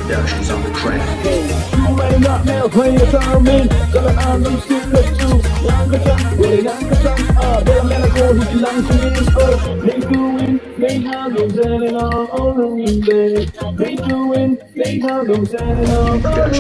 Productions on the track. You may not now play a sermon, but I'm still good too. Young Kachan, really young Kachan, but I'm gonna go to Lang. They doing, they have no selling all the day. They doing, they have no selling all the day.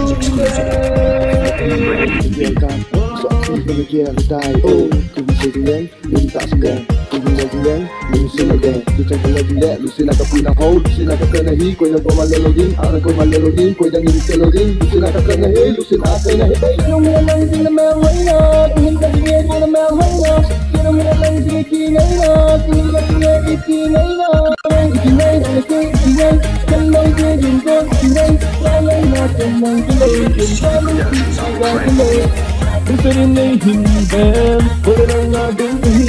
Mình kia là người ta oh cứ vì sự tiếng mình tạo sinh đèn cứ vì lời tiếng đèn mình xin lời đèn cứ chẳng có lời tiếng đèn mình xin là các quý nào hold xin là các cơn này hi quay là qua mà lời đi à quay mà lời đi quay đang nhìn cái lời đi mình xin là các cơn này hi mình xin là cái này hey không nghe lời gì là mèo ấy nè cứ hình cái nghe gì là mèo ấy nè cứ không nghe lời gì kia ấy nè cứ nghe gì kia ấy nè kia này là kia này chân mong kia nhìn con kia này lại là chân mong kia này nhìn con kia này. Đứng trên đến đây hình vẹn, tôi đang ngã đứng hi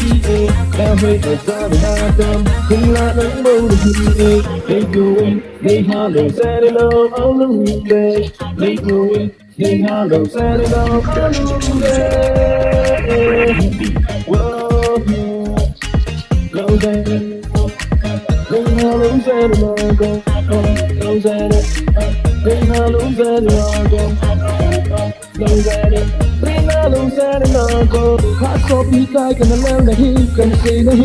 đã hơi ở xa bên đa tâm, không là nắng bông được hi They going, they hollow, sad and all on the day. They going, they hollow, sad and all on the day. Whoa, go there, they hollow, sad and all go, go there. They hollow, sad and all go, go there. Long xa đến nào cô hát so bí tai cần leo này hi cần say này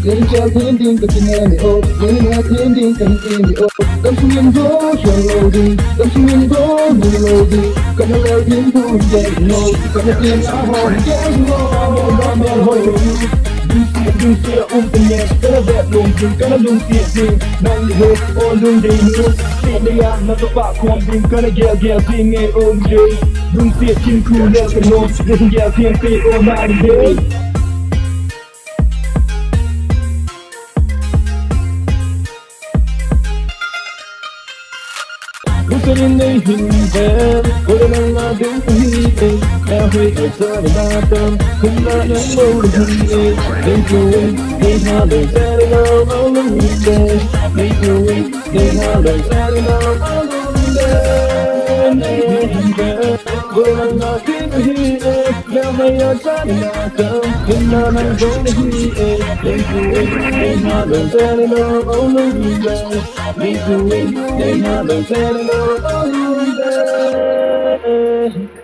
lấy treo thiên điên cần nghe này ô lấy nghe thiên điên cần nghe này ô tâm sinh yên vô chẳng lâu gì tâm sinh yên vô nhiều lâu gì cần leo thiên thu dậy ngồi cần tiền áo hòn kéo ngồi mèo hồi dung xia tình nhẹ cái là đẹp luôn chừng cái là dung xia gì đang đi hô ô lương đi luôn xia đi à nó tôi bạc con bình cái là gheo xia nghe ôm gì dung xia chim khu leo cái nốt dung gheo thiên phi ô mà đi đấy. Lúc xa đến đây hình vẹn, tôi đang ngã đứng hi đã hơi ở xa đến đa tâm, không là nắng bông được hi They going, they hollow, sad and all on the day. They going, they hollow, sad and all on the day. Hình vẹn, tôi đang ngã đứng hi đã hơi ở xa đến đa tâm, không là nắng bông được hi They going, they hollow, sad and all on the day. They going, they hollow, sad and all on the day.